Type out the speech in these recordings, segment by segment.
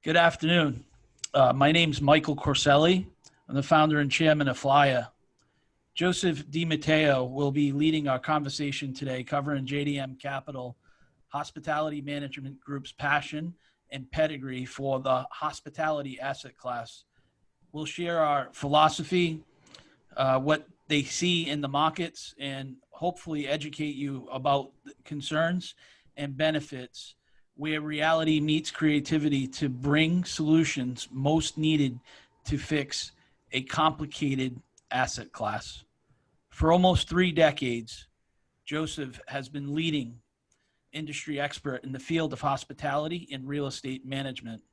Good afternoon. My name's Michael Corselli. I'm the founder and chairman of FLYA. Joseph DiMatteo will be leading our conversation today, covering JDM Capital Hospitality Management Group's passion and pedigree for the hospitality asset class. We'll share our philosophy, what they see in the markets, and hopefully educate you about concerns and benefits where reality meets creativity to bring solutions most needed to fix a complicated asset class. For almost 3 decades, Joseph has been leading industry expert in the field of hospitality and real estate management.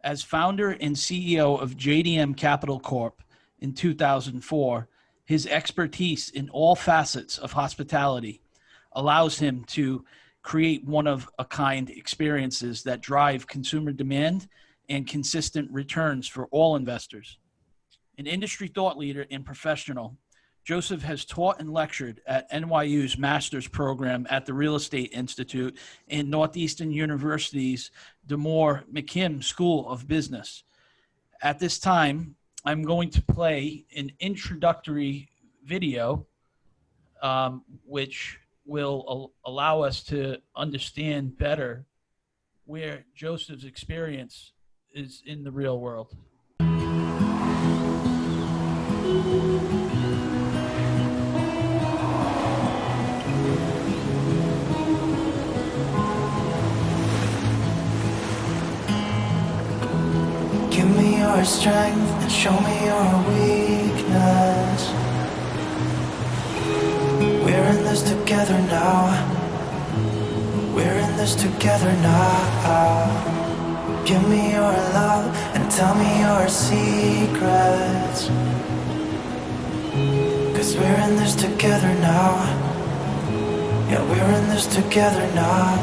As founder and CEO of JDM Capital Corp in 2004, his expertise in all facets of hospitality allows him to create one-of-a-kind experiences that drive consumer demand and consistent returns for all investors. An industry thought leader and professional, Joseph has taught and lectured at NYU's master's program at the Real Estate Institute and Northeastern University's DeMoore McKim School of Business. At this time, I'm going to play an introductory video, which will allow us to understand better where Joseph's experience is in the real world. Give me your strength and show me your weakness. We're in this together now. We're in this together now. Give me your love and tell me your secrets. 'Cause we're in this together now. Yeah, we're in this together now.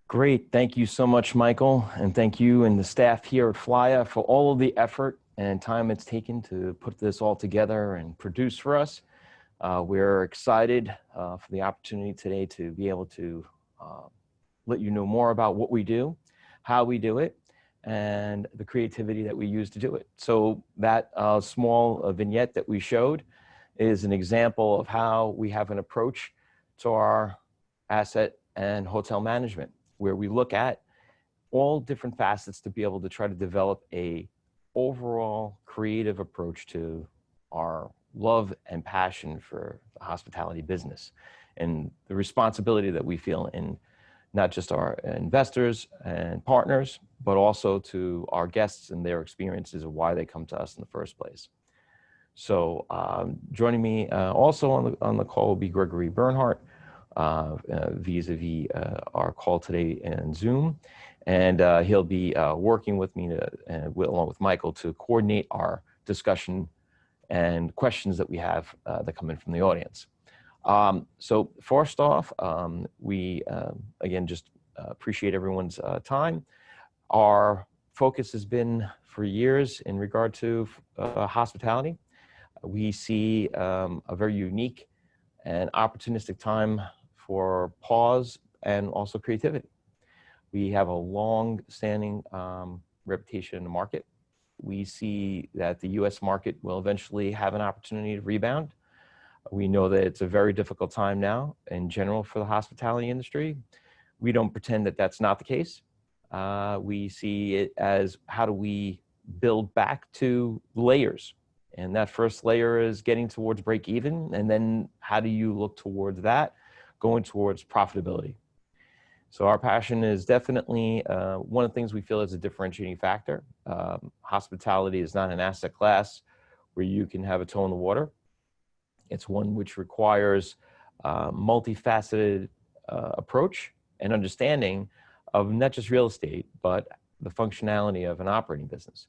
Great. Thank you so much, Michael. And thank you and the staff here at FLYA for all of the effort and time it's taken to put this all together and produce for us. We're excited for the opportunity today to be able to let you know more about what we do, how we do it, and the creativity that we use to do it. So that small vignette that we showed is an example of how we have an approach to our asset and hotel management, where we look at all different facets to be able to try to develop a overall creative approach to our love and passion for the hospitality business and the responsibility that we feel in not just our investors and partners, but also to our guests and their experiences of why they come to us in the first place. So joining me also on the call will be Gregory Bernhardt, vis-a-vis our call today in Zoom. And he'll be working with me along with Michael to coordinate our discussion and questions that we have that come in from the audience. So first off, we again just appreciate everyone's time. Our focus has been for years in regard to hospitality. We see a very unique and opportunistic time for pause and also creativity. We have a long-standing reputation in the market. We see that the U.S. market will eventually have an opportunity to rebound. We know that it's a very difficult time now in general for the hospitality industry. We don't pretend that that's not the case. We see it as how do we build back to layers. And that first layer is getting towards break even. And then how do you look towards that, going towards profitability? So our passion is definitely one of the things we feel is a differentiating factor. Hospitality is not an asset class where you can have a toe in the water. It's one which requires multifaceted approach and understanding of not just real estate, but the functionality of an operating business.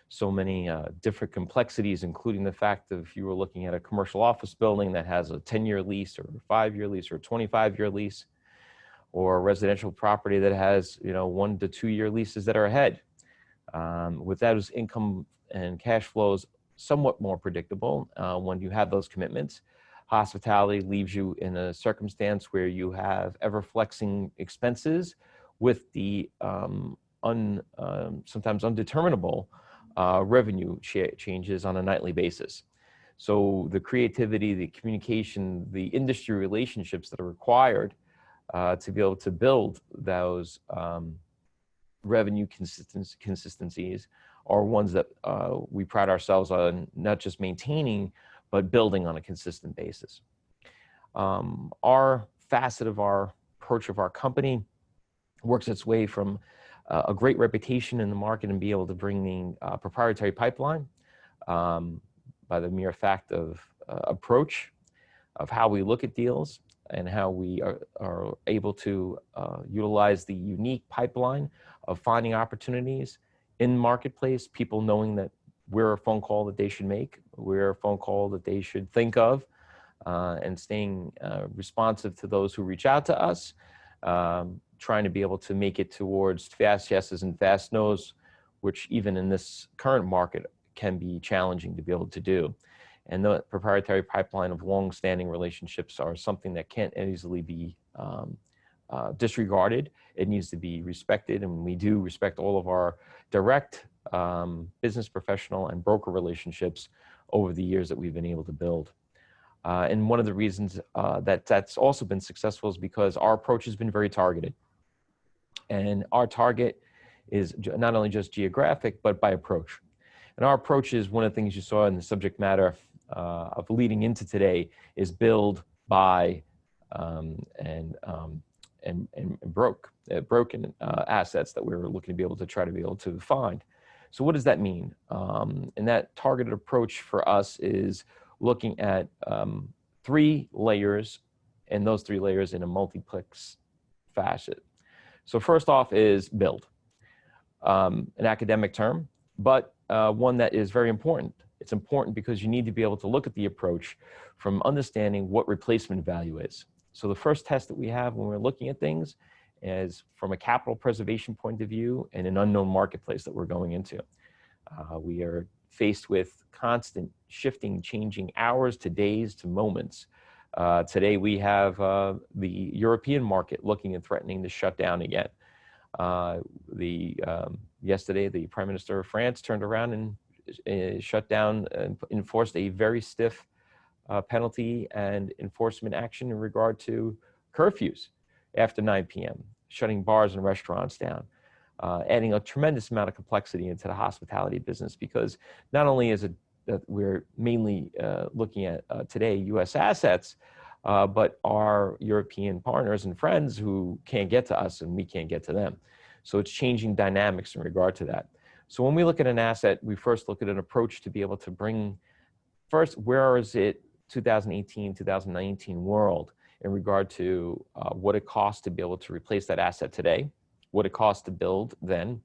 So many different complexities, including the fact that if you were looking at a commercial office building that has a 10-year lease or a 5-year lease or a 25-year lease, or a residential property that has 1 to 2 year leases that are ahead. With those income and cash flows somewhat more predictable when you have those commitments, Hospitality leaves you in a circumstance where you have ever flexing expenses with the sometimes undeterminable revenue changes on a nightly basis. So the creativity, the communication, the industry relationships that are required to be able to build those revenue consistencies are ones that we pride ourselves on not just maintaining, but building on a consistent basis. Our facet of our approach of our company works its way from a great reputation in the market and be able to bring a proprietary pipeline by the mere fact of approach of how we look at deals and how we are able to utilize the unique pipeline of finding opportunities in the marketplace, people knowing that we're a phone call that they should make, we're a phone call that they should think of, and staying responsive to those who reach out to us, trying to be able to make it towards fast yeses and fast nos, which even in this current market can be challenging to be able to do. And the proprietary pipeline of long-standing relationships are something that can't easily be disregarded. It needs to be respected, and we do respect all of our direct business, professional, and broker relationships over the years that we've been able to build. And one of the reasons that's also been successful is because our approach has been very targeted. And our target is not only just geographic, but by approach. And our approach is one of the things you saw in the subject matter of leading into today is build, buy, and broken assets that we were looking to be able to try to be able to find. So what does that mean? And that targeted approach for us is looking at 3 layers, and those 3 layers in a multiplex facet. So first off is build, an academic term, but one that is very important. It's important because you need to be able to look at the approach from understanding what replacement value is. So the first test that we have when we're looking at things is from a capital preservation point of view and an unknown marketplace that we're going into. We are faced with constant shifting, changing hours to days to moments. Today we have the European market looking and threatening to shut down again. Yesterday, the Prime Minister of France turned around and shut down and enforced a very stiff penalty and enforcement action in regard to curfews after 9 p.m., shutting bars and restaurants down, adding a tremendous amount of complexity into the hospitality business, because not only is it that we're mainly looking at today U.S. assets, but our European partners and friends who can't get to us and we can't get to them. So it's changing dynamics in regard to that. So when we look at an asset, we first look at an approach to be able to bring, first, where is it 2018, 2019 world in regard to what it costs to be able to replace that asset today, what it costs to build then,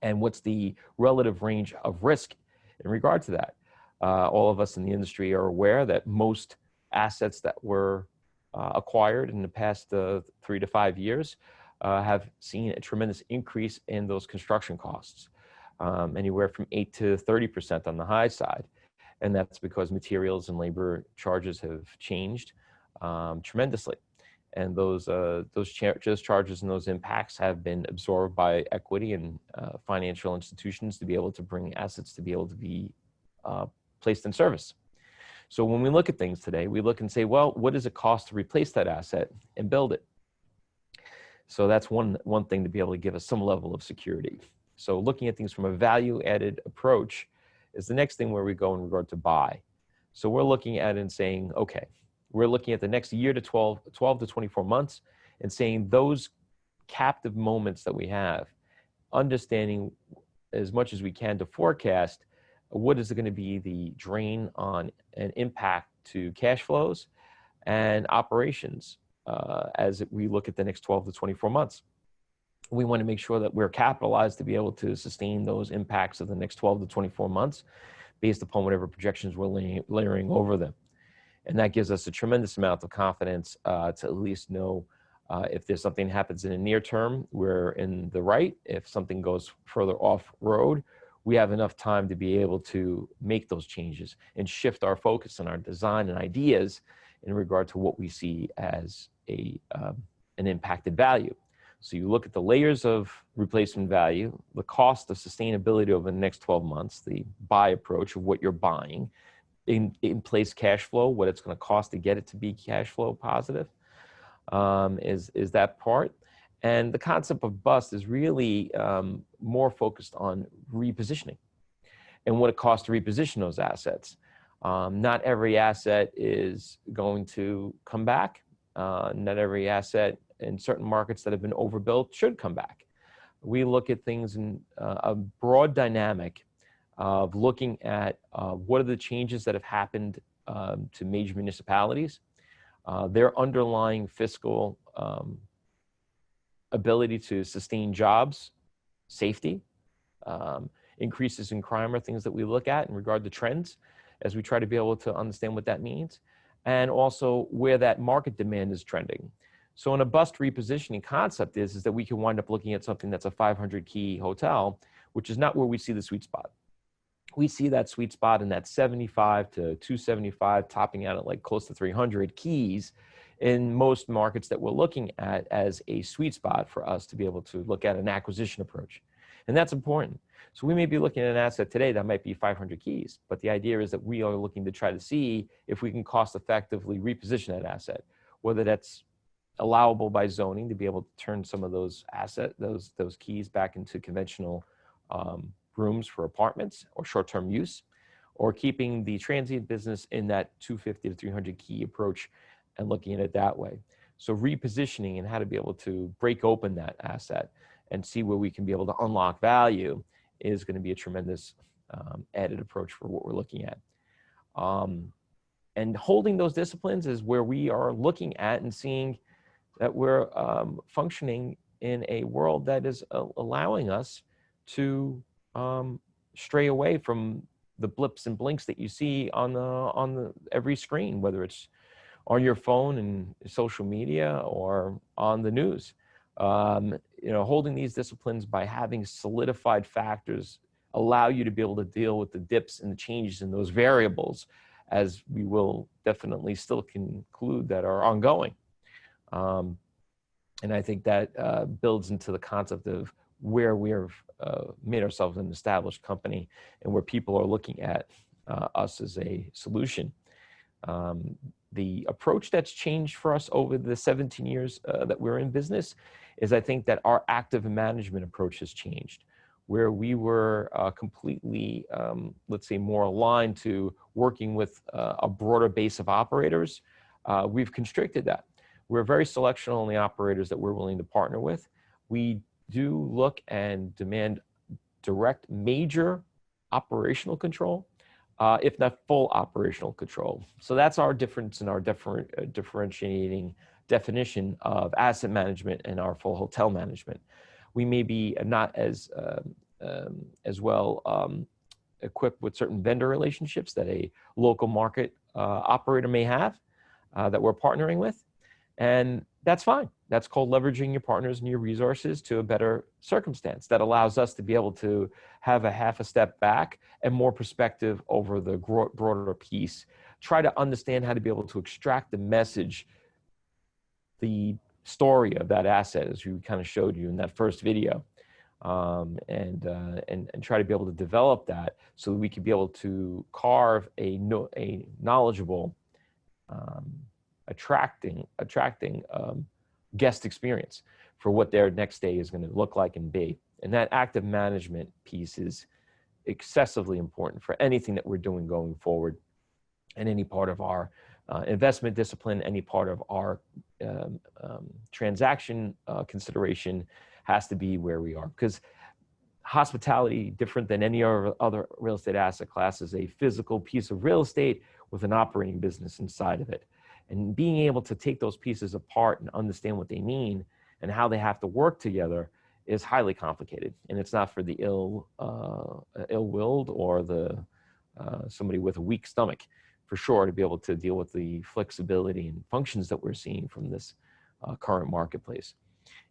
and what's the relative range of risk in regard to that. All of us in the industry are aware that most assets that were acquired in the past 3 to 5 years have seen a tremendous increase in those construction costs, anywhere from 8 to 30% on the high side. And that's because materials and labor charges have changed tremendously. And those charges and those impacts have been absorbed by equity and financial institutions to be able to bring assets to be able to be placed in service. So when we look at things today, we look and say, well, what does it cost to replace that asset and build it? So that's one thing to be able to give us some level of security. So looking at things from a value-added approach is the next thing where we go in regard to buy. So we're looking at it and saying, okay, we're looking at the next year to 12 to 24 months and saying those captive moments that we have, understanding as much as we can to forecast what is going to be the drain on an impact to cash flows and operations as we look at the next 12 to 24 months. We want to make sure that we're capitalized to be able to sustain those impacts of the next 12 to 24 months based upon whatever projections we're layering over them. And that gives us a tremendous amount of confidence to at least know if there's something happens in the near term, we're in the right. If something goes further off road, we have enough time to be able to make those changes and shift our focus on our design and ideas in regard to what we see as an impacted value. So you look at the layers of replacement value, the cost of sustainability over the next 12 months, the buy approach of what you're buying, in place cash flow, what it's going to cost to get it to be cash flow positive, is that part. And the concept of bust is really more focused on repositioning and what it costs to reposition those assets. Not every asset is going to come back. Not every asset in certain markets that have been overbuilt should come back. We look at things in a broad dynamic of looking at what are the changes that have happened to major municipalities, their underlying fiscal ability to sustain jobs, safety, increases in crime are things that we look at in regard to trends as we try to be able to understand what that means, and also where that market demand is trending. So in a bust repositioning concept is that we can wind up looking at something that's a 500 key hotel, which is not where we see the sweet spot. We see that sweet spot in that 75 to 275, topping out at like close to 300 keys in most markets that we're looking at as a sweet spot for us to be able to look at an acquisition approach. And that's important. So we may be looking at an asset today that might be 500 keys, but the idea is that we are looking to try to see if we can cost effectively reposition that asset, whether that's allowable by zoning to be able to turn some of those those keys back into conventional rooms for apartments or short-term use, or keeping the transient business in that 250 to 300 key approach and looking at it that way. So repositioning and how to be able to break open that asset and see where we can be able to unlock value is going to be a tremendous added approach for what we're looking at. And holding those disciplines is where we are looking at and seeing that we're functioning in a world that is allowing us to stray away from the blips and blinks that you see on every screen, whether it's on your phone and social media or on the news. Holding these disciplines by having solidified factors allow you to be able to deal with the dips and the changes in those variables, as we will definitely still conclude that are ongoing. And I think that builds into the concept of where we have made ourselves an established company and where people are looking at us as a solution. The approach that's changed for us over the 17 years that we're in business is I think that our active management approach has changed, where we were completely, let's say, more aligned to working with a broader base of operators. We've constricted that. We're very selectional on the operators that we're willing to partner with. We do look and demand direct major operational control, if not full operational control. So that's our difference in our differentiating definition of asset management and our full hotel management. We may be not as well equipped with certain vendor relationships that a local market operator may have that we're partnering with. And that's fine. That's called leveraging your partners and your resources to a better circumstance that allows us to be able to have a half a step back and more perspective over the broader piece. Try to understand how to be able to extract the message, the story of that asset, as we kind of showed you in that first video, and try to be able to develop that so that we can be able to carve a knowledgeable, attracting guest experience for what their next day is going to look like and be. And that active management piece is excessively important for anything that we're doing going forward, and any part of our investment discipline, any part of our transaction consideration has to be where we are. Because hospitality, different than any other real estate asset class, is a physical piece of real estate with an operating business inside of it. And being able to take those pieces apart and understand what they mean and how they have to work together is highly complicated. And it's not for the ill-willed or the somebody with a weak stomach, for sure, to be able to deal with the flexibility and functions that we're seeing from this current marketplace.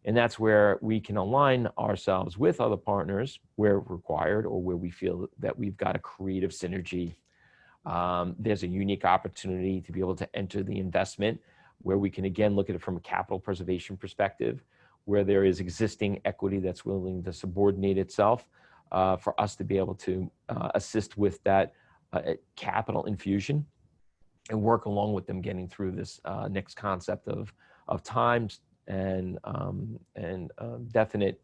And that's where we can align ourselves with other partners where required, or where we feel that we've got a creative synergy There's a unique opportunity to be able to enter the investment where we can again look at it from a capital preservation perspective, where there is existing equity that's willing to subordinate itself for us to be able to assist with that capital infusion and work along with them getting through this next concept of times and definite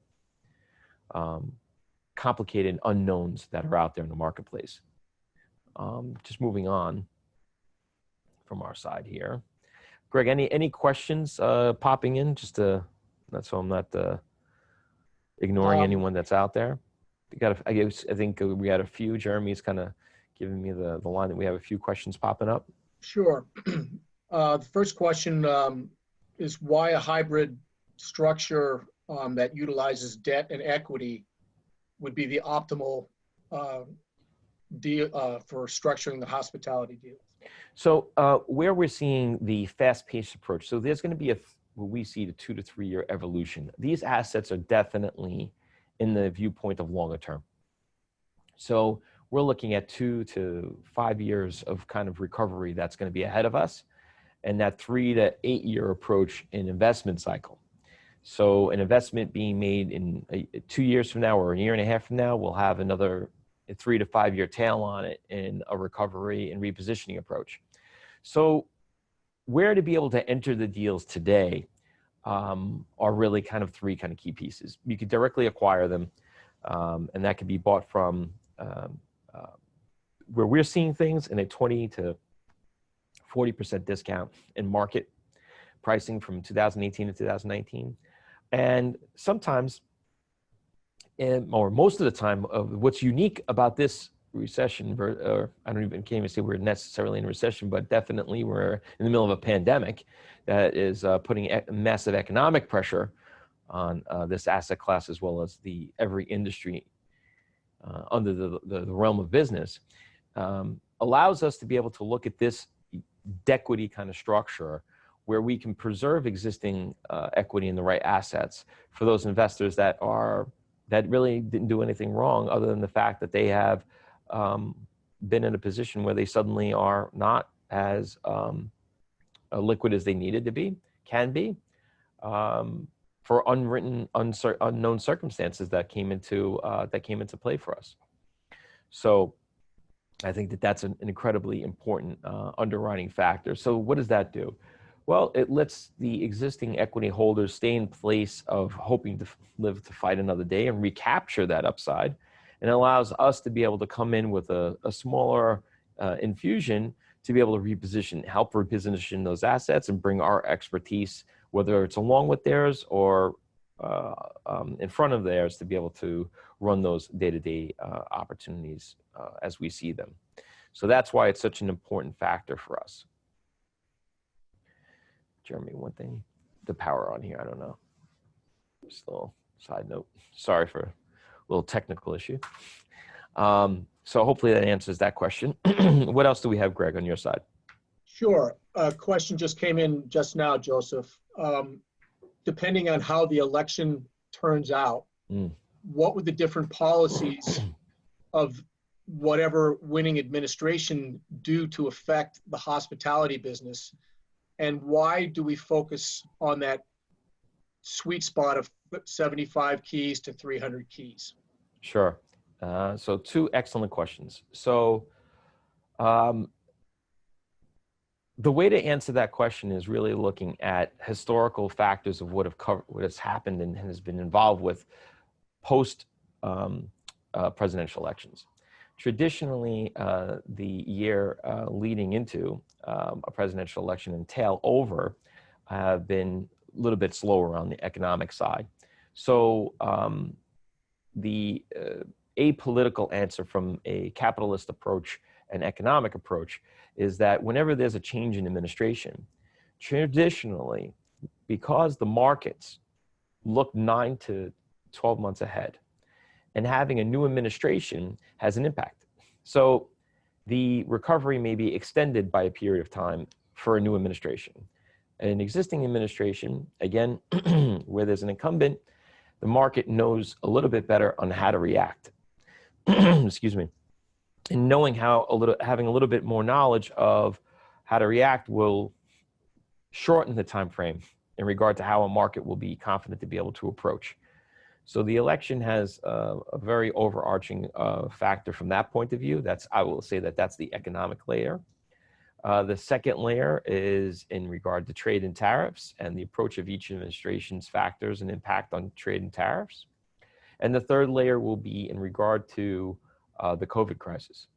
complicated unknowns that are out there in the marketplace. Just moving on from our side here. Greg, any questions popping in? Just to, that's so I'm not ignoring anyone that's out there. We got, I think we had a few. Jeremy's kind of giving me the line that we have a few questions popping up. Sure. The first question is why a hybrid structure that utilizes debt and equity would be the optimal deal for structuring the hospitality deal. So where we're seeing the fast-paced approach, so there's going to be what we see the 2 to 3 year evolution. These assets are definitely in the viewpoint of longer term. So we're looking at 2 to 5 years of kind of recovery that's going to be ahead of us, and that 3 to 8 year approach in investment cycle. So an investment being made in 2 years from now or a year and a half from now, we'll have another 3 to 5 year tail on it in a recovery and repositioning approach. So where to be able to enter the deals today are really kind of 3 kind of key pieces. You could directly acquire them, and that could be bought from where we're seeing things in a 20 to 40% discount in market pricing from 2018 to 2019. And sometimes, or most of the time, what's unique about this recession, or can't even say we're necessarily in a recession, but definitely we're in the middle of a pandemic that is putting massive economic pressure on this asset class, as well as every industry under the realm of business, allows us to be able to look at this equity kind of structure where we can preserve existing equity in the right assets for those investors that really didn't do anything wrong, other than the fact that they have been in a position where they suddenly are not as liquid as they needed to be, can be, for unwritten, unknown circumstances that came into play for us. So I think that's an incredibly important underwriting factor. So what does that do? Well, it lets the existing equity holders stay in place of hoping to live to fight another day and recapture that upside, and allows us to be able to come in with a smaller infusion to be able to help reposition those assets and bring our expertise, whether it's along with theirs or in front of theirs, to be able to run those day-to-day opportunities as we see them. So that's why it's such an important factor for us. Jeremy, one thing, the power on here, I don't know. Just a little side note. Sorry for a little technical issue. So hopefully that answers that question. What else do we have, Greg, on your side? Sure. A question just came in just now, Joseph. Depending on how the election turns out, what would the different policies of whatever winning administration do to affect the hospitality business? And why do we focus on that sweet spot of 75 keys to 300 keys? Sure. So 2 excellent questions. So the way to answer that question is really looking at historical factors of what has happened and has been involved with post presidential elections. Traditionally, the year leading into a presidential election and tail over have been a little bit slower on the economic side. So the apolitical answer from a capitalist approach and economic approach is that whenever there's a change in administration, traditionally, because the markets look 9 to 12 months ahead, and having a new administration has an impact. So the recovery may be extended by a period of time for a new administration. An existing administration, again, where there's an incumbent, the market knows a little bit better on how to react. Excuse me. And knowing having a little bit more knowledge of how to react will shorten the time frame in regard to how a market will be confident to be able to approach. So the election has a very overarching factor from that point of view. I will say that's the economic layer. The second layer is in regard to trade and tariffs and the approach of each administration's factors and impact on trade and tariffs. And the third layer will be in regard to the COVID crisis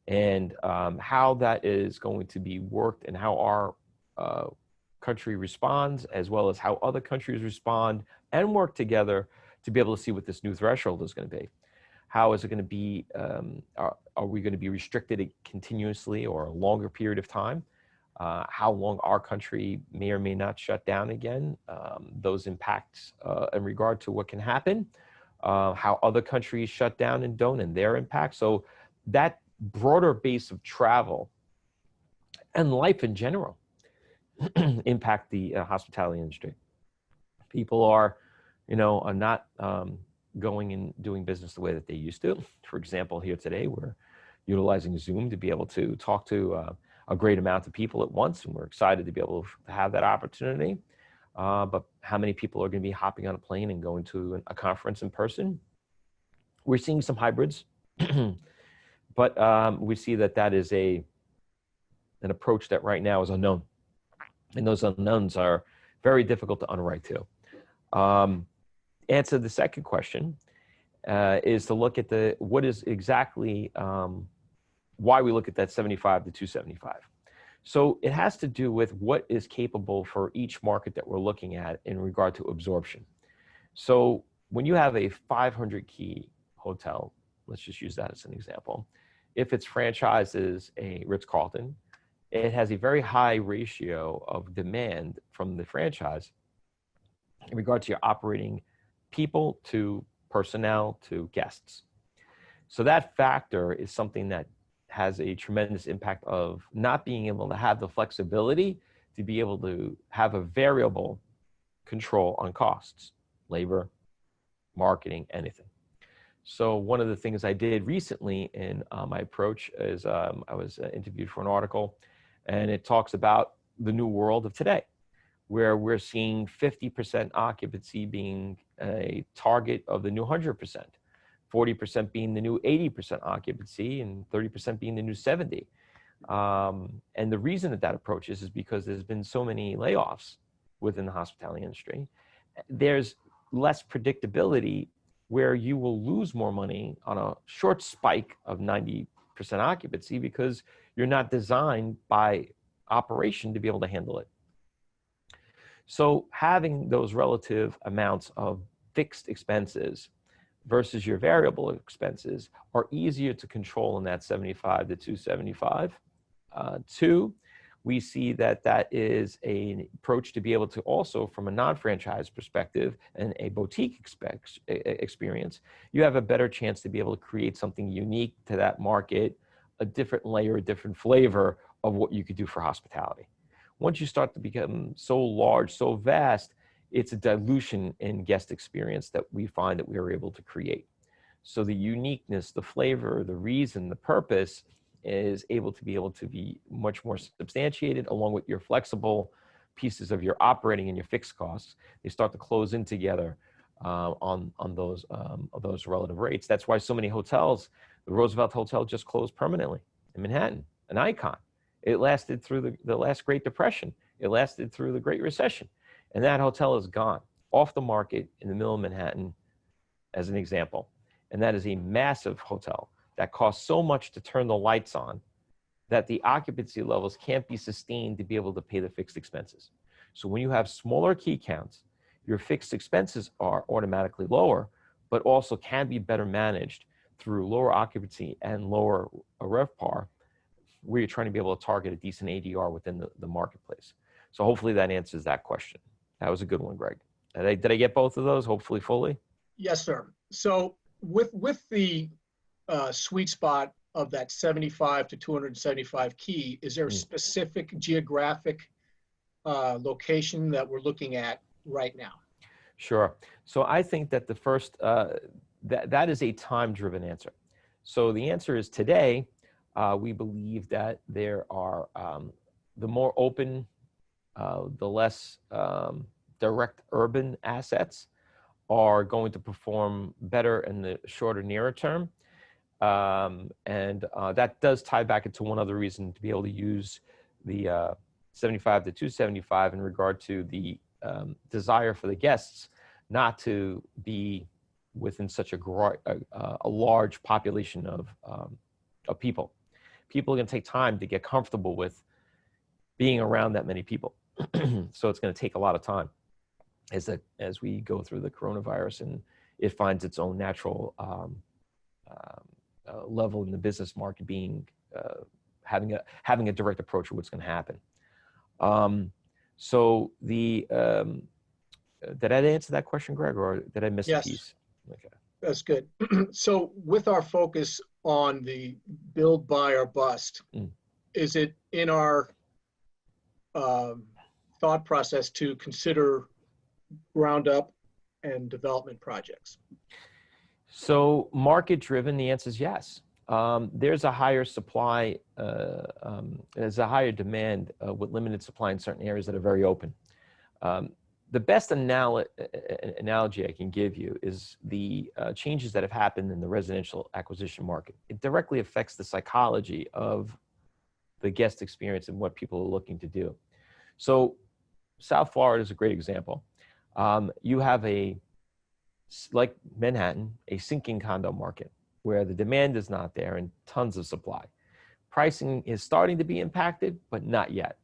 and how that is going to be worked and how our country responds, as well as how other countries respond and work together to be able to see what this new threshold is going to be. How is it going to be, are we going to be restricted continuously or a longer period of time? How long our country may or may not shut down again, those impacts in regard to what can happen, how other countries shut down and don't, and their impact. So that broader base of travel and life in general impact the hospitality industry. People are not going and doing business the way that they used to. For example, here today, we're utilizing Zoom to be able to talk to a great amount of people at once, and we're excited to be able to have that opportunity. But how many people are going to be hopping on a plane and going to a conference in person? We're seeing some hybrids, but we see that is an approach that right now is unknown. And those unknowns are very difficult to underwrite to. Answer the second question is to look at what is exactly why we look at that 75 to 275. So it has to do with what is capable for each market that we're looking at in regard to absorption. So when you have a 500 key hotel, let's just use that as an example. If its franchise is a Ritz-Carlton, it has a very high ratio of demand from the franchise in regard to your operating people to personnel to guests. So that factor is something that has a tremendous impact of not being able to have the flexibility to be able to have a variable control on costs, labor, marketing, anything. So one of the things I did recently in my approach is I was interviewed for an article, and it talks about the new world of today, where we're seeing 50% occupancy being a target of the new 100%, 40% being the new 80% occupancy, and 30% being the new 70. And the reason that approach is because there's been so many layoffs within the hospitality industry. There's less predictability where you will lose more money on a short spike of 90% occupancy because you're not designed by operation to be able to handle it. So having those relative amounts of fixed expenses versus your variable expenses are easier to control in that 75 to 275. Two, we see that is an approach to be able to also, from a non-franchise perspective and a boutique experience, you have a better chance to be able to create something unique to that market, a different layer, a different flavor of what you could do for hospitality. Once you start to become so large, so vast, it's a dilution in guest experience that we find that we are able to create. So the uniqueness, the flavor, the reason, the purpose is able to be much more substantiated along with your flexible pieces of your operating and your fixed costs. They start to close in together on those relative rates. That's why so many hotels, the Roosevelt Hotel just closed permanently in Manhattan, an icon. It lasted through the last Great Depression. It lasted through the Great Recession. And that hotel is gone, off the market in the middle of Manhattan, as an example. And that is a massive hotel that costs so much to turn the lights on that the occupancy levels can't be sustained to be able to pay the fixed expenses. So when you have smaller key counts, your fixed expenses are automatically lower, but also can be better managed through lower occupancy and lower REVPAR, where you're trying to be able to target a decent ADR within the marketplace. So hopefully that answers that question. That was a good one, Greg. Did I get both of those, hopefully fully? Yes, sir. So with the sweet spot of that 75 to 275 key, is there a specific geographic location that we're looking at right now? Sure. So I think that the first, that is a time-driven answer. So the answer is today, We believe that there are, the more open, the less direct urban assets are going to perform better in the shorter, nearer term. That does tie back into one other reason to be able to use the 75 to 275 in regard to the desire for the guests not to be within such a large population of people. People are going to take time to get comfortable with being around that many people. So it's going to take a lot of time as we go through the coronavirus and it finds its own natural level in the business market, being having a direct approach of what's going to happen. So did I answer that question, Greg, or did I miss a piece? Okay. That's good. So with our focus on the build, buy, or bust, is it in our thought process to consider ground up and development projects? So market driven, the answer is yes. There's a higher supply, there's a higher demand with limited supply in certain areas that are very open. The best analogy I can give you is the changes that have happened in the residential acquisition market. It directly affects the psychology of the guest experience and what people are looking to do. So South Florida is a great example. You have like Manhattan, a sinking condo market where the demand is not there and tons of supply. Pricing is starting to be impacted, but not yet.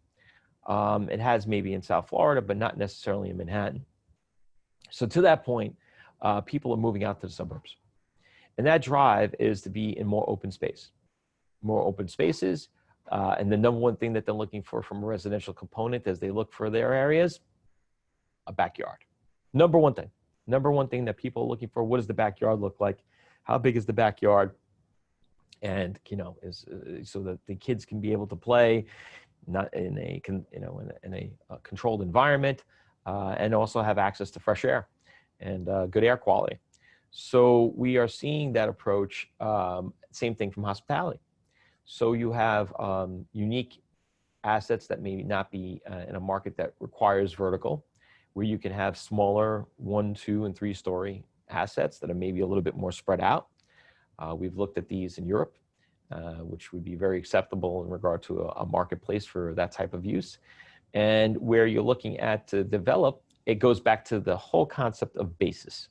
It has maybe in South Florida, but not necessarily in Manhattan. So to that point, people are moving out to the suburbs. And that drive is to be in more open space. More open spaces. And the number one thing that they're looking for from a residential component as they look for their areas, a backyard. Number one thing that people are looking for, what does the backyard look like? How big is the backyard? And, so that the kids can be able to play not in a controlled environment, and also have access to fresh air and good air quality. So we are seeing that approach, same thing from hospitality. So you have unique assets that may not be in a market that requires vertical, where you can have smaller 1, 2, and 3 story assets that are maybe a little bit more spread out. We've looked at these in Europe, which would be very acceptable in regard to a marketplace for that type of use. And where you're looking at to develop, it goes back to the whole concept of basis.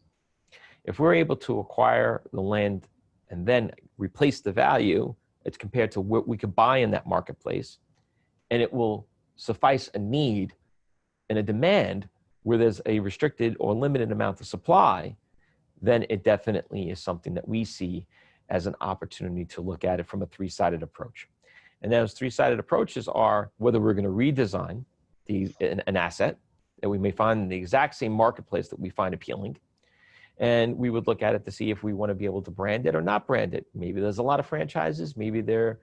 If we're able to acquire the land and then replace the value, it's compared to what we could buy in that marketplace, and it will suffice a need and a demand where there's a restricted or limited amount of supply, then it definitely is something that we see as an opportunity to look at it from a 3-sided approach. And those 3-sided approaches are whether we're going to redesign an asset that we may find in the exact same marketplace that we find appealing. And we would look at it to see if we want to be able to brand it or not brand it. Maybe there's a lot of franchises. Maybe there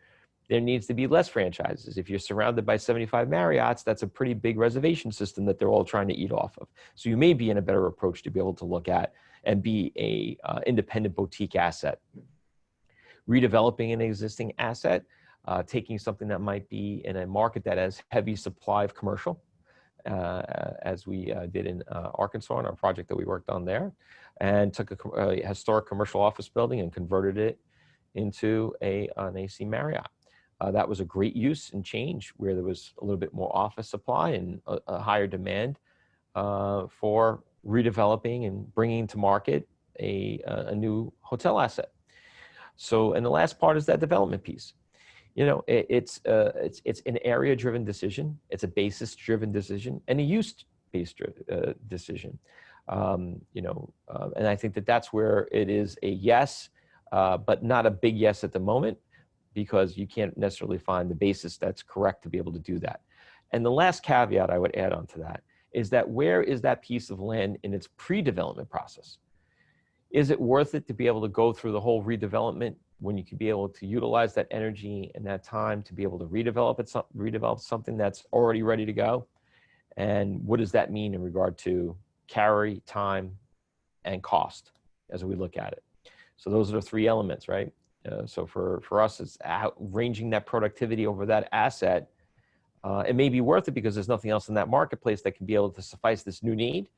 needs to be less franchises. If you're surrounded by 75 Marriotts, that's a pretty big reservation system that they're all trying to eat off of. So you may be in a better approach to be able to look at and be a independent boutique asset. Redeveloping an existing asset, taking something that might be in a market that has heavy supply of commercial, as we did in Arkansas in our project that we worked on there, and took a historic commercial office building and converted it into an AC Marriott. That was a great use and change where there was a little bit more office supply and a higher demand for redeveloping and bringing to market a new hotel asset. So, and the last part is that development piece. It's an area-driven decision. It's a basis-driven decision and a use-based decision. And I think that that's where it is a yes, but not a big yes at the moment, because you can't necessarily find the basis that's correct to be able to do that. And the last caveat I would add on to that is that where is that piece of land in its pre-development process? Is it worth it to be able to go through the whole redevelopment when you could be able to utilize that energy and that time to be able to redevelop something that's already ready to go? And what does that mean in regard to carry, time, and cost as we look at it? So those are the 3 elements, right? So for us, it's ranging that productivity over that asset. It may be worth it because there's nothing else in that marketplace that can be able to suffice this new need,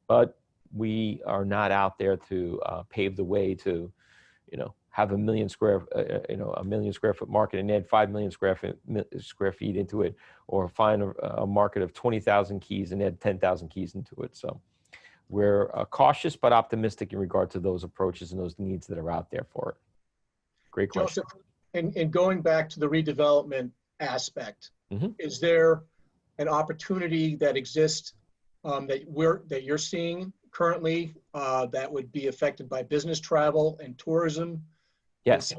but we are not out there to pave the way to, have a million square foot market and add 5 million square feet into it, or find a market of 20,000 keys and add 10,000 keys into it. So we're cautious but optimistic in regard to those approaches and those needs that are out there for it. Great question. Joseph, and going back to the redevelopment aspect, is there an opportunity that exists that you're seeing currently that would be affected by business travel and tourism? Yes.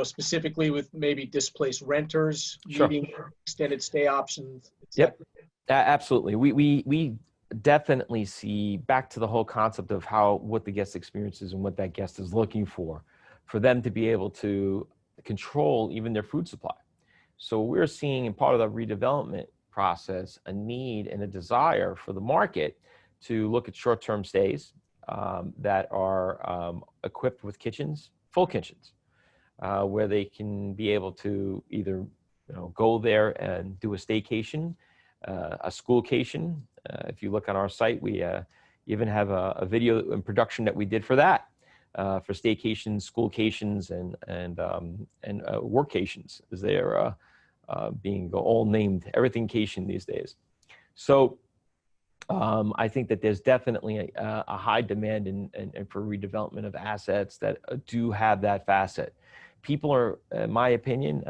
Specifically with maybe displaced renters, Sure. needing extended stay options. Yep. Absolutely. We definitely see, back to the whole concept of what the guest experiences and what that guest is looking for them to be able to control even their food supply. So we're seeing in part of the redevelopment process a need and a desire for the market to look at short-term stays that are equipped with kitchens, full kitchens, where they can be able to either go there and do a staycation, a schoolcation. If you look on our site, we even have a video in production that we did for that, for staycations, schoolcations, and workcations, as they are being all named, everything cation these days. So I think that there's definitely a high demand and for redevelopment of assets that do have that facet. People are, in my opinion,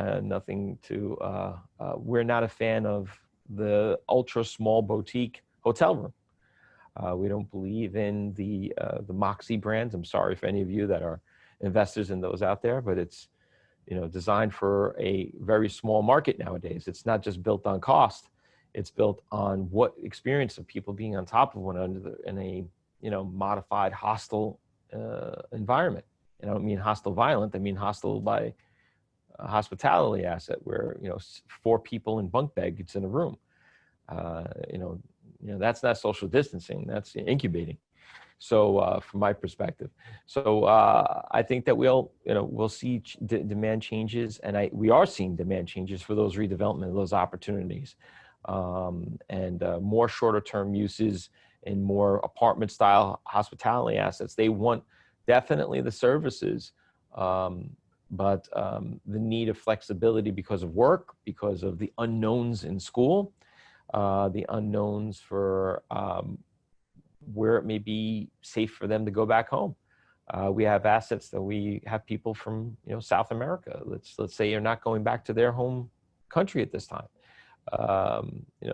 we're not a fan of the ultra small boutique hotel room. We don't believe in the Moxie brands. I'm sorry for any of you that are investors in those out there, but it's designed for a very small market nowadays. It's not just built on cost. It's built on what experience of people being on top of one another in a modified hostile environment. And I don't mean hostile violent. I mean hostile by a hospitality asset where 4 people in bunk beds in a room. That's not social distancing. That's incubating. So from my perspective, I think that we'll see demand changes, and we are seeing demand changes for those redevelopment, those opportunities, and more shorter term uses and more apartment style hospitality assets. They want definitely the services, but the need of flexibility because of work, because of the unknowns in school, the unknowns for where it may be safe for them to go back home. We have assets that we have people from South America. Let's say you're not going back to their home country at this time.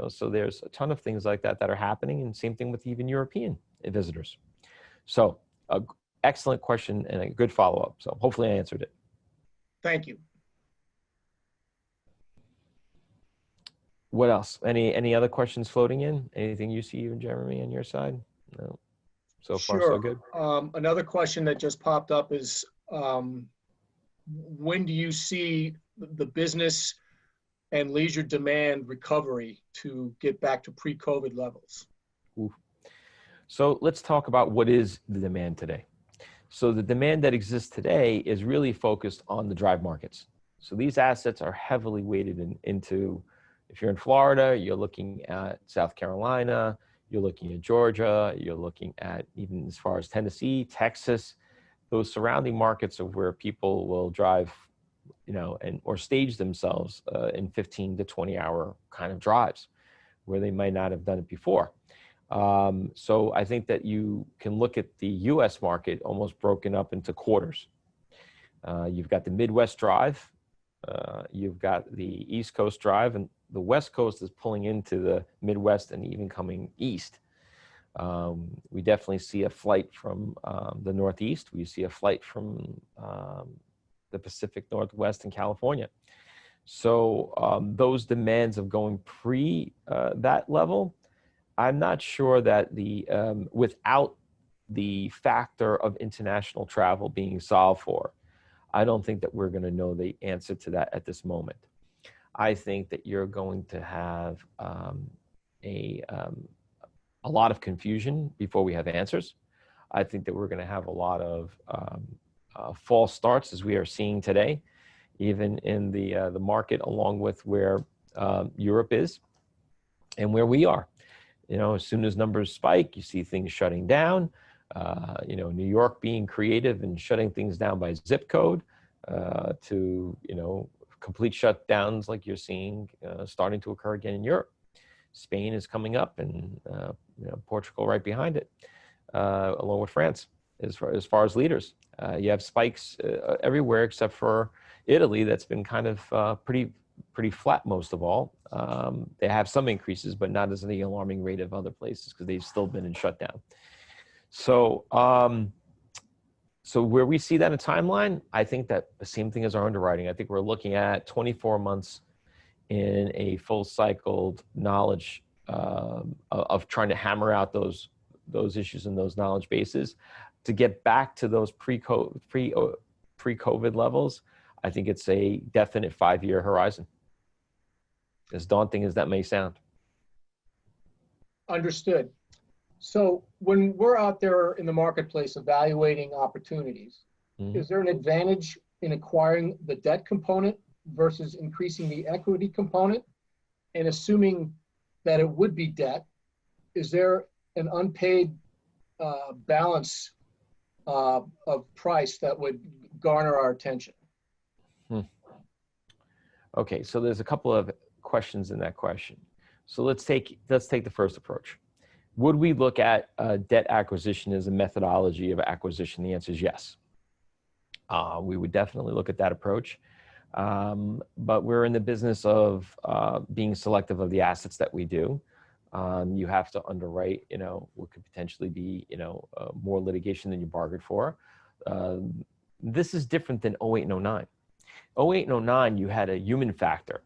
So there's a ton of things like that are happening, and same thing with even European visitors. So excellent question and a good follow-up. So hopefully I answered it. Thank you. What else? Any other questions floating in? Anything you see, even Jeremy, on your side? No. So far, so good. Another question that just popped up is, when do you see the business and leisure demand recovery to get back to pre-COVID levels? Ooh. So let's talk about what is the demand today. So the demand that exists today is really focused on the drive markets. So these assets are heavily weighted into, if you're in Florida, you're looking at South Carolina, you're looking at Georgia, you're looking at even as far as Tennessee, Texas, those surrounding markets of where people will drive, or stage themselves in 15 to 20 hour kind of drives where they might not have done it before. So I think that you can look at the US market almost broken up into quarters. You've got the Midwest drive, you've got the East Coast drive, and the West Coast is pulling into the Midwest and even coming east. We definitely see a flight from the Northeast. We see a flight from the Pacific Northwest and California. So those demands of going pre that level, I'm not sure that without the factor of international travel being solved for, I don't think that we're going to know the answer to that at this moment. I think that you're going to have a lot of confusion before we have answers. I think that we're going to have a lot of false starts as we are seeing today, even in the market, along with where Europe is and where we are. You know, as soon as numbers spike, you see things shutting down. You know, New York being creative and shutting things down by zip code, to, you know, complete shutdowns like you're seeing starting to occur again in Europe. Spain is coming up, and you know, Portugal right behind it, along with France, as far as leaders. You have spikes everywhere except for Italy, that's been kind of pretty flat most of all. They have some increases, but not as the alarming rate of other places because they've still been in shutdown. So, so where we see that in a timeline, I think that the same thing as our underwriting. I think we're looking at 24 months in a full cycled knowledge of trying to hammer out those issues and those knowledge bases to get back to those pre-COVID levels. I think it's a definite 5-year horizon, as daunting as that may sound. Understood. So when we're out there in the marketplace evaluating opportunities, is there an advantage in acquiring the debt component versus increasing the equity component? And assuming that it would be debt, is there an unpaid balance of price that would garner our attention? Okay, so there's a couple of questions in that question. So let's take the first approach. Would we look at debt acquisition as a methodology of acquisition? The answer is yes. We would definitely look at that approach. But we're in the business of being selective of the assets that we do. You have to underwrite, you know, what could potentially be, you know, more litigation than you bargained for. This is different than 08 and 09. 08 and 09, you had a human factor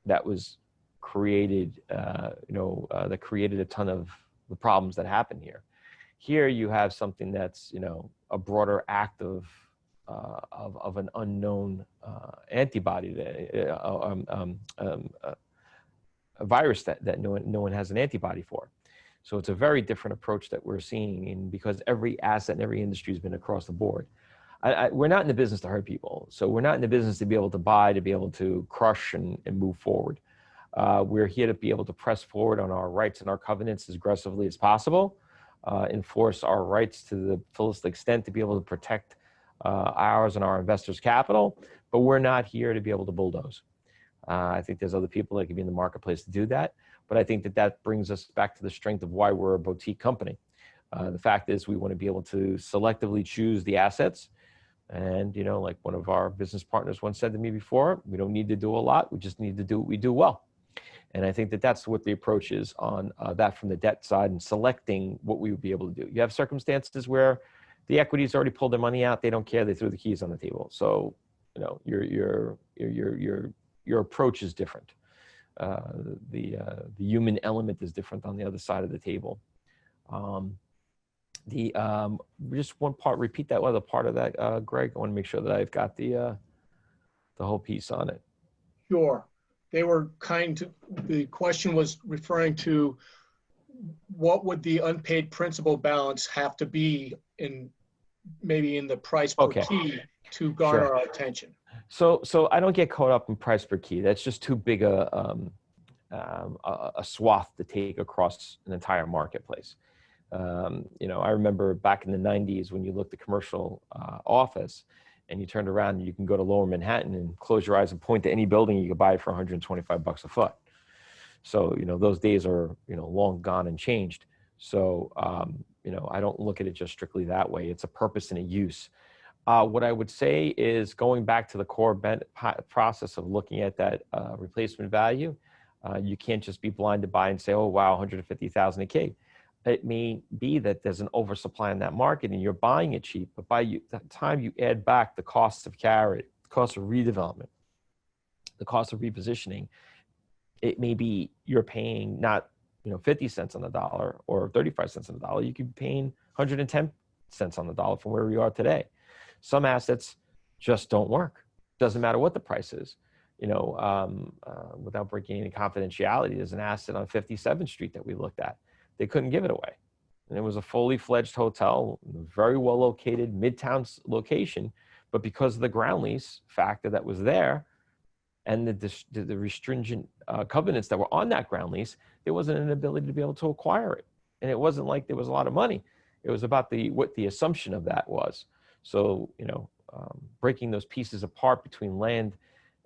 that was created, that created a ton of the problems that happen here. Here you have something that's, you know, a broader act of an unknown antibody, a virus that no one has an antibody for. So it's a very different approach that we're seeing, and because every asset in every industry has been across the board. We're not in the business to hurt people. So we're not in the business to be able to buy, to be able to crush and move forward. We're here to be able to press forward on our rights and our covenants as aggressively as possible, enforce our rights to the fullest extent to be able to protect ours and our investors' capital, but we're not here to be able to bulldoze. I think there's other people that can be in the marketplace to do that, but I think that brings us back to the strength of why we're a boutique company. The fact is we want to be able to selectively choose the assets. And, you know, like one of our business partners once said to me before, we don't need to do a lot. We just need to do what we do well. And I think that's what the approach is on that from the debt side and selecting what we would be able to do. You have circumstances where the equity's already pulled their money out. They don't care. They threw the keys on the table. So, you know, your approach is different. The human element is different on the other side of the table. Just one part, repeat that other part of that, Greg. I want to make sure that I've got the whole piece on it. Sure. They were the question was referring to what would the unpaid principal balance have to be maybe in the price per key to garner our attention. So I don't get caught up in price per key. That's just too big a swath to take across an entire marketplace. You know, I remember back in the 90s when you looked at commercial office and you turned around and you can go to Lower Manhattan and close your eyes and point to any building, you could buy it for $125 a foot. So, you know, those days are, you know, long gone and changed. So, you know, I don't look at it just strictly that way. It's a purpose and a use. What I would say is going back to the core process of looking at that replacement value, you can't just be blinded by and say, oh, wow, $150,000 a key. It may be that there's an oversupply in that market and you're buying it cheap, but by the time you add back the costs of carry, the cost of redevelopment, the cost of repositioning, it may be you're paying not, you know, 50 cents on the dollar or 35 cents on the dollar. You could be paying 110 cents on the dollar from where we are today. Some assets just don't work. Doesn't matter what the price is. You know, without breaking any confidentiality, there's an asset on 57th Street that we looked at. They couldn't give it away. And it was a fully fledged hotel, very well located, midtown location, But because of the ground lease factor that was there and the restringent covenants that were on that ground lease, there wasn't an ability to be able to acquire it. And it wasn't like there was a lot of money. It was about what the assumption of that was. So, breaking those pieces apart between land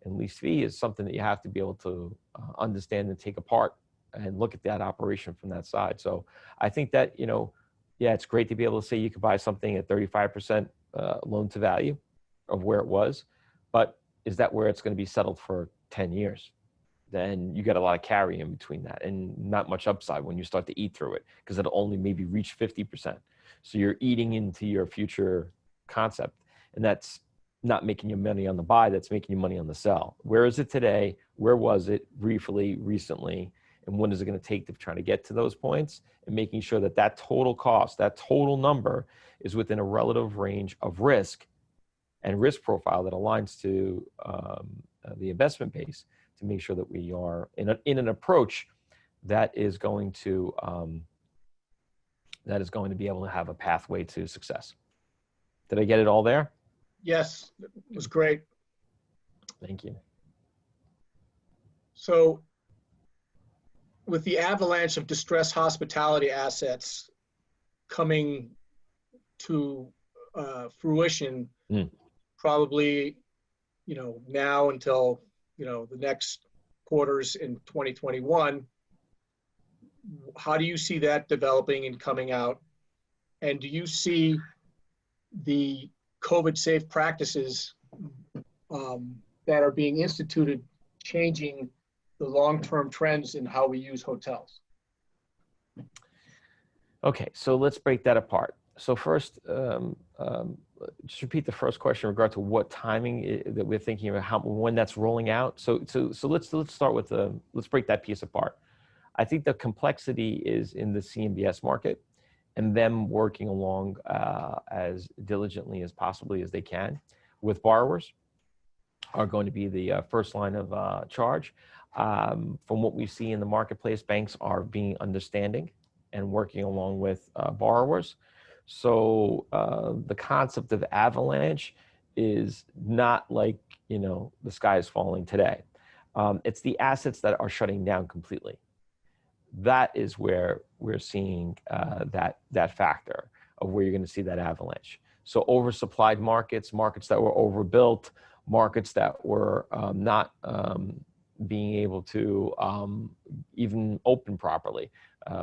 and lease fee is something that you have to be able to understand and take apart and look at that operation from that side. So I think that, yeah, it's great to be able to say you could buy something at 35% loan to value of where it was, but is that where it's going to be settled for 10 years? Then you got a lot of carry in between that and not much upside when you start to eat through it, because it'll only maybe reach 50%. So you're eating into your future concept, and that's not making you money on the buy, that's making you money on the sell. Where is it today? Where was it briefly, recently? And what is it going to take to try to get to those points, and making sure that that total cost, that total number is within a relative range of risk and risk profile that aligns to the investment base, to make sure that we are in an approach that is going to be able to have a pathway to success. Did I get it all there? Yes, it was great. Thank you. So with the avalanche of distressed hospitality assets coming to fruition, probably, now until, the next quarters in 2021, how do you see that developing and coming out? And do you see the COVID safe practices that are being instituted changing the long-term trends in how we use hotels? Okay, so let's break that apart. So first, just repeat the first question in regard to what timing that we're thinking about, when that's rolling out. So let's start with let's break that piece apart. I think the complexity is in the CMBS market, and them working along as diligently as possibly as they can with borrowers are going to be the first line of charge. From what we see in the marketplace, banks are being understanding and working along with borrowers. So the concept of avalanche is not like, the sky is falling today. It's the assets that are shutting down completely. That is where we're seeing that factor of where you're going to see that avalanche. So oversupplied markets that were overbuilt, markets that were not being able to even open properly.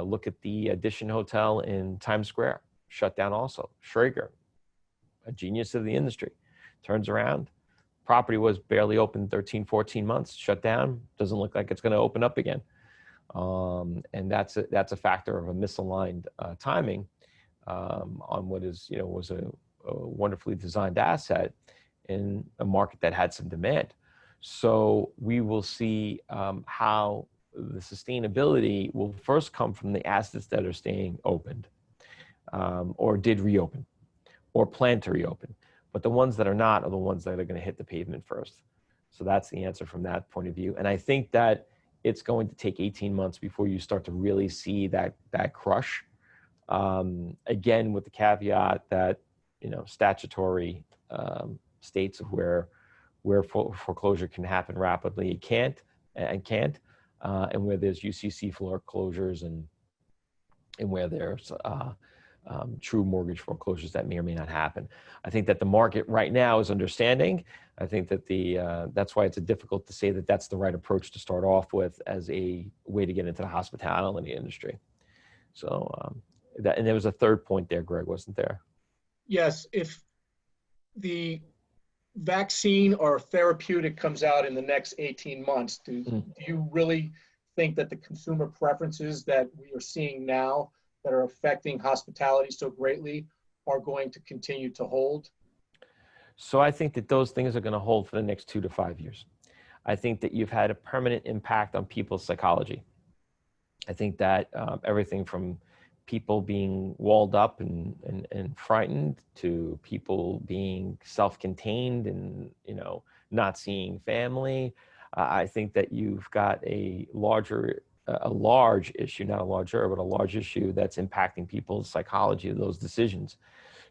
Look at the Edition Hotel in Times Square, shut down also. Schrager, a genius of the industry, turns around. Property was barely open 13, 14 months, shut down. Doesn't look like it's going to open up again. And that's a factor of a misaligned timing on what was a wonderfully designed asset in a market that had some demand. So we will see how the sustainability will first come from the assets that are staying opened, or did reopen, or plan to reopen. But the ones that are not are the ones that are going to hit the pavement first. So that's the answer from that point of view. And I think that it's going to take 18 months before you start to really see that crush. Again, with the caveat that, statutory states of where foreclosure can happen rapidly, it can't, and where there's UCC foreclosures and where there's true mortgage foreclosures that may or may not happen. I think that the market right now is understanding. I think that that's why it's difficult to say that that's the right approach to start off with as a way to get into the hospitality industry. So and there was a third point there, Greg, wasn't there? Yes, if the vaccine or therapeutic comes out in the next 18 months, do you really think that the consumer preferences that we are seeing now that are affecting hospitality so greatly are going to continue to hold? So I think that those things are going to hold for the next 2 to 5 years. I think that you've had a permanent impact on people's psychology. I think that everything from people being walled up and frightened to people being self-contained and, not seeing family. I think that you've got a large issue, not a larger, but a large issue that's impacting people's psychology of those decisions.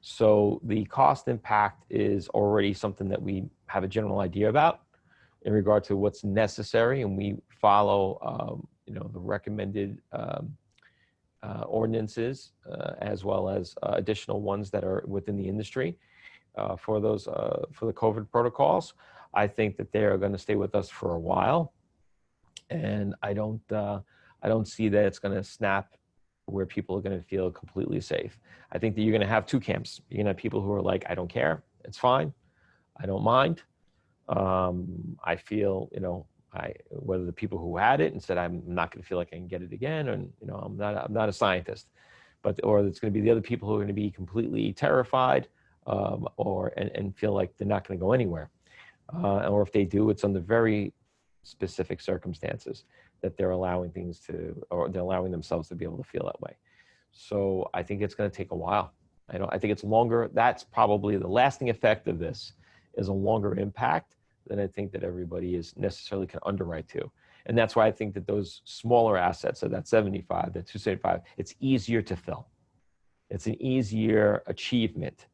So the cost impact is already something that we have a general idea about in regard to what's necessary, and we follow, the recommended ordinances as well as additional ones that are within the industry for those for the COVID protocols. I think that they are going to stay with us for a while, and I don't see that it's going to snap where people are going to feel completely safe. I think that you're going to have two camps. You're going to have people who are like, I don't care, it's fine, I don't mind. I feel, whether the people who had it and said, I'm not going to feel like I can get it again, and I'm not a scientist, or it's going to be the other people who are going to be completely terrified, and feel like they're not going to go anywhere, or if they do, it's under very specific circumstances that they're allowing they're allowing themselves to be able to feel that way. So I think it's going to take a while. I think it's longer. That's probably the lasting effect of this, is a longer impact than I think that everybody is necessarily can underwrite to. And that's why I think that those smaller assets, so that 75, that 275, it's easier to fill. It's an easier achievement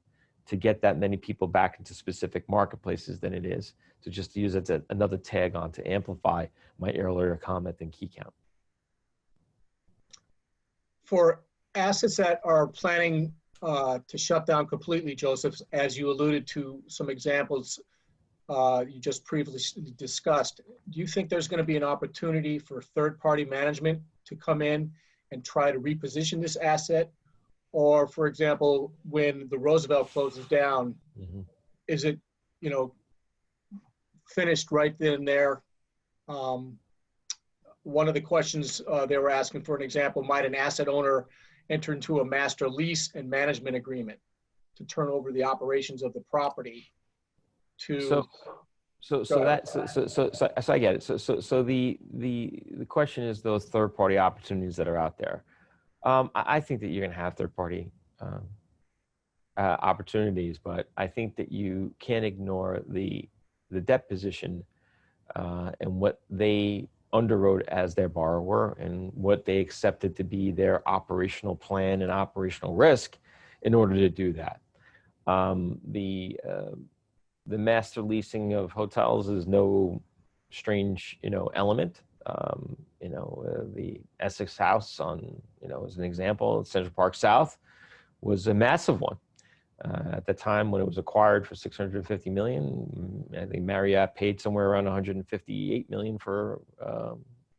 to get that many people back into specific marketplaces than it is to just use it as another tag on to amplify my earlier comment and key count. For assets that are planning to shut down completely, Joseph, as you alluded to some examples you just previously discussed, do you think there's going to be an opportunity for third-party management to come in and try to reposition this asset? Or, for example, when the Roosevelt closes down, is it, finished right then and there? One of the questions they were asking, for an example, might an asset owner enter into a master lease and management agreement to turn over the operations of the property to? So I get it. So the question is those third-party opportunities that are out there. I think that you're going to have third-party opportunities, but I think that you can't ignore the debt position and what they underwrote as their borrower and what they accepted to be their operational plan and operational risk in order to do that. The master leasing of hotels is no strange, element. The Essex House as an example, Central Park South was a massive one. At the time when it was acquired for $650 million, I think Marriott paid somewhere around $158 million for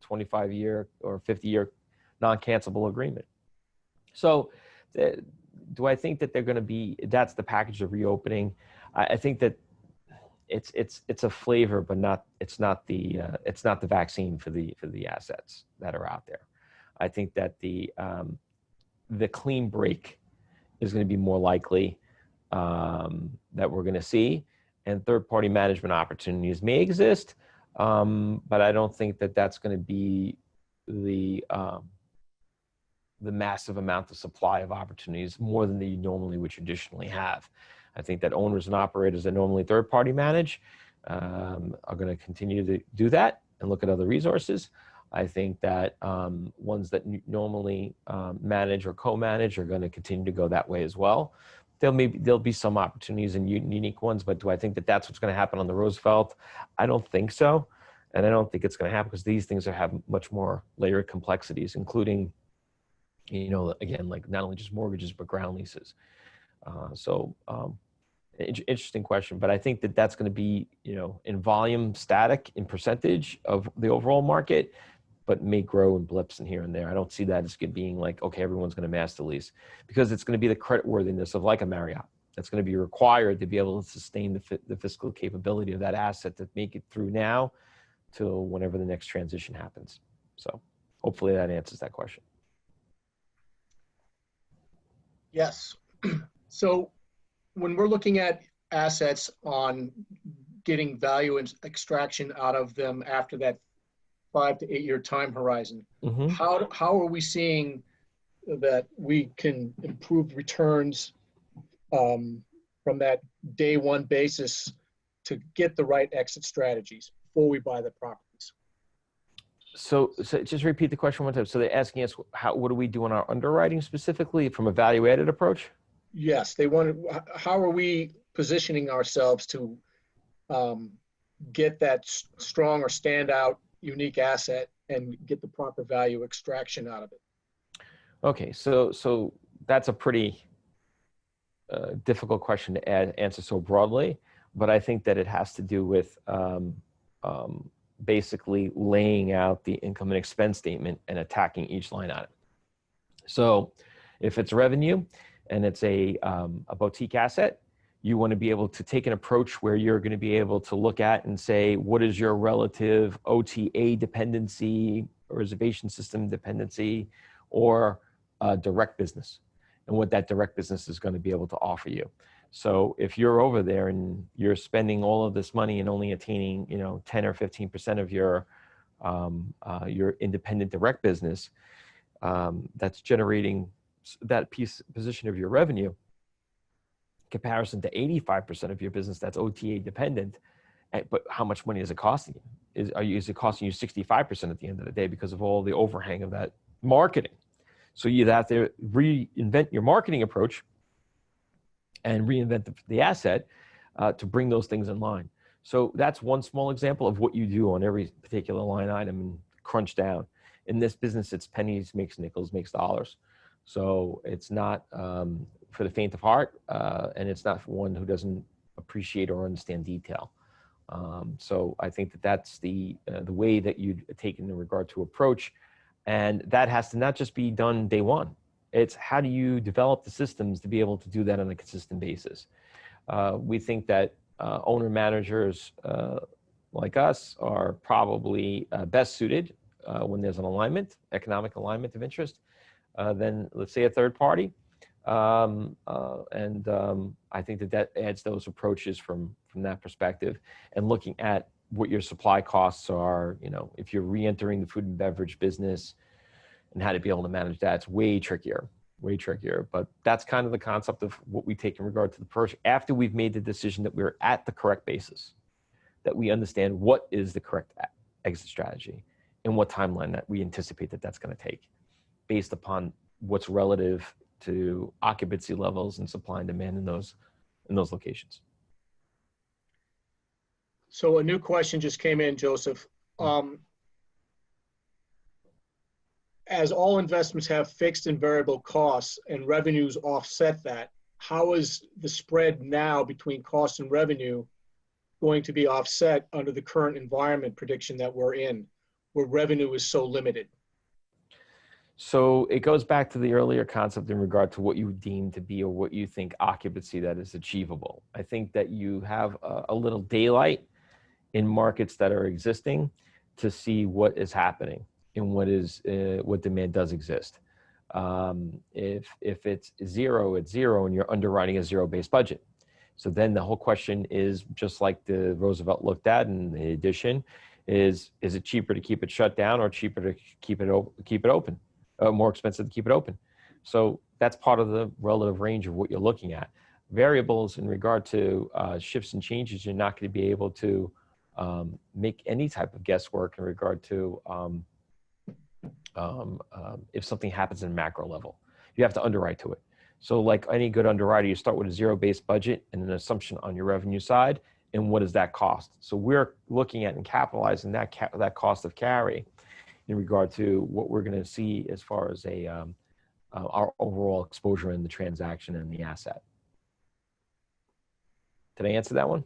25-year or 50-year non-cancelable agreement. So do I think that they're going to be, that's the package of reopening? I think that it's a flavor, but it's not the vaccine for the assets that are out there. I think that the clean break is going to be more likely that we're going to see, and third-party management opportunities may exist, but I don't think that that's going to be the massive amount of supply of opportunities more than you normally would traditionally have. I think that owners and operators that normally third-party manage are going to continue to do that and look at other resources. I think that ones that normally manage or co-manage are going to continue to go that way as well. There'll be some opportunities and unique ones, but do I think that that's what's going to happen on the Roosevelt? I don't think so, and I don't think it's going to happen because these things have much more layered complexities, including, again, like not only just mortgages but ground leases. Interesting question, but I think that that's going to be, in volume static in percentage of the overall market, but may grow in blips and here and there. I don't see that as being like, okay, everyone's going to master lease, because it's going to be the creditworthiness of like a Marriott. That's going to be required to be able to sustain the fiscal capability of that asset to make it through now till whenever the next transition happens. So hopefully that answers that question. Yes. So when we're looking at assets on getting value and extraction out of them after that 5 to 8 year time horizon, how are we seeing that we can improve returns from that day one basis to get the right exit strategies before we buy the properties? So just repeat the question one time. So they're asking us, what do we do in our underwriting specifically from a value-added approach? Yes, they want to, how are we positioning ourselves to get that strong or standout unique asset and get the proper value extraction out of it? Okay, so that's a pretty difficult question to answer so broadly, but I think that it has to do with basically laying out the income and expense statement and attacking each line item. So if it's revenue and it's a boutique asset, you want to be able to take an approach where you're going to be able to look at and say, what is your relative OTA dependency, reservation system dependency, or direct business, and what that direct business is going to be able to offer you. So if you're over there and you're spending all of this money and only attaining, 10 or 15% of your independent direct business, that's generating that position of your revenue, comparison to 85% of your business that's OTA dependent, but how much money is it costing you? Is it costing you 65% at the end of the day because of all the overhang of that marketing? So you have to reinvent your marketing approach and reinvent the asset to bring those things in line. So that's one small example of what you do on every particular line item and crunch down. In this business, it's pennies makes nickels, makes dollars. So it's not for the faint of heart, and it's not for one who doesn't appreciate or understand detail. So I think that that's the way that you take in regard to approach. And that has to not just be done day one. It's how do you develop the systems to be able to do that on a consistent basis. We think that owner managers like us are probably best suited when there's an alignment, economic alignment of interest, than let's say a third party. I think that adds those approaches from that perspective, and looking at what your supply costs are, if you're re-entering the food and beverage business and how to be able to manage that, it's way trickier. But that's kind of the concept of what we take in regard to the approach after we've made the decision that we're at the correct basis, that we understand what is the correct exit strategy and what timeline that we anticipate that that's going to take based upon what's relative to occupancy levels and supply and demand in those locations. So a new question just came in, Joseph. As all investments have fixed and variable costs and revenues offset that, how is the spread now between cost and revenue going to be offset under the current environment prediction that we're in, where revenue is so limited? So it goes back to the earlier concept in regard to what you deem to be or what you think occupancy that is achievable. I think that you have a little daylight in markets that are existing to see what is happening and what demand does exist. If it's zero, it's zero, and you're underwriting a zero-based budget. So then the whole question is, just like the Roosevelt looked at in the edition, is it cheaper to keep it shut down or cheaper to keep it open? More expensive to keep it open. So that's part of the relative range of what you're looking at. Variables in regard to shifts and changes, you're not going to be able to make any type of guesswork in regard to if something happens in macro level. You have to underwrite to it. So like any good underwriter, you start with a zero-based budget and an assumption on your revenue side, and what does that cost? So we're looking at and capitalizing that cost of carry in regard to what we're going to see as far as our overall exposure in the transaction and the asset. Did I answer that one?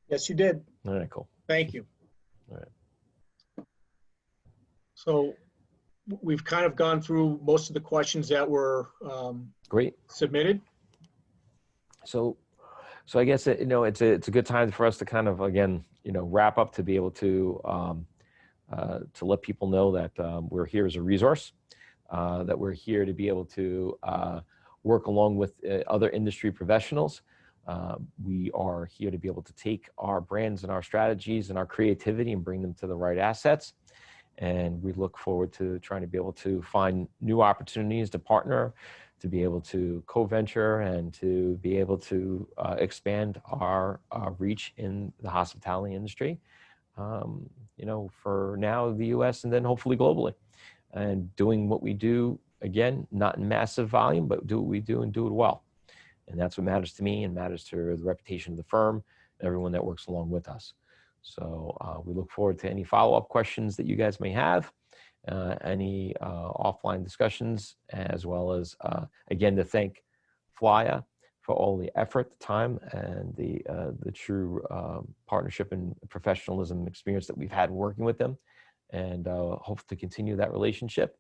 Yes, you did. All right, cool. Thank you. All right. So we've kind of gone through most of the questions that were great submitted. So I guess it's a good time for us to kind of again wrap up, to be able to let people know that we're here as a resource, that we're here to be able to work along with other industry professionals. We are here to be able to take our brands and our strategies and our creativity and bring them to the right assets. And we look forward to trying to be able to find new opportunities to partner, to be able to co-venture, and to be able to expand our reach in the hospitality industry. For now, the U.S. and then hopefully globally, and doing what we do, again, not in massive volume, but do what we do and do it well. And that's what matters to me and matters to the reputation of the firm and everyone that works along with us. So we look forward to any follow-up questions that you guys may have, any offline discussions, as well as, again, to thank Flya for all the effort, the time, and the true partnership and professionalism experience that we've had working with them, and hope to continue that relationship,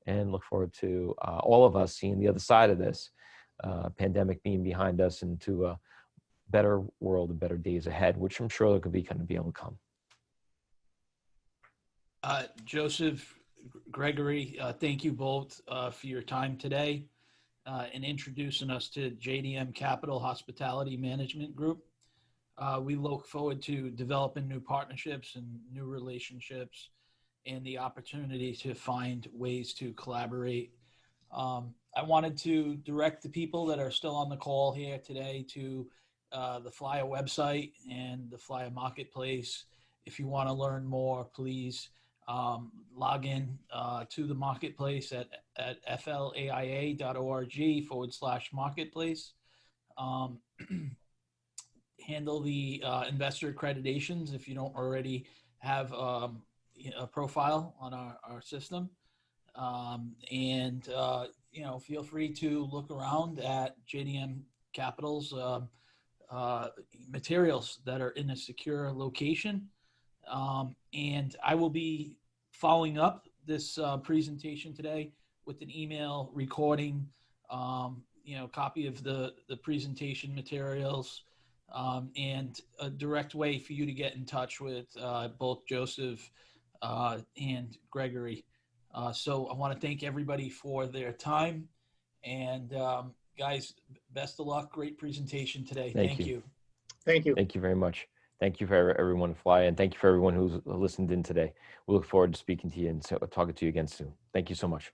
and look forward to all of us seeing the other side of this pandemic being behind us, and to a better world and better days ahead, which I'm sure could be able to come. Joseph, Gregory, thank you both for your time today and introducing us to JDM Capital Hospitality Management Group. We look forward to developing new partnerships and new relationships, and the opportunity to find ways to collaborate. I wanted to direct the people that are still on the call here today to the Flya website and the Flya marketplace. If you want to learn more, please log in to the marketplace at flaia.org/marketplace. Handle the investor accreditations if you don't already have a profile on our system. Feel free to look around at JDM Capital's materials that are in a secure location. And I will be following up this presentation today with an email recording, copy of the presentation materials, and a direct way for you to get in touch with both Joseph and Gregory. So I want to thank everybody for their time, and guys, best of luck. Great presentation today. Thank you. Thank you. Thank you very much. Thank you for everyone at Flya, and thank you for everyone who's listened in today. We look forward to speaking to you and talking to you again soon. Thank you so much.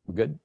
We're good?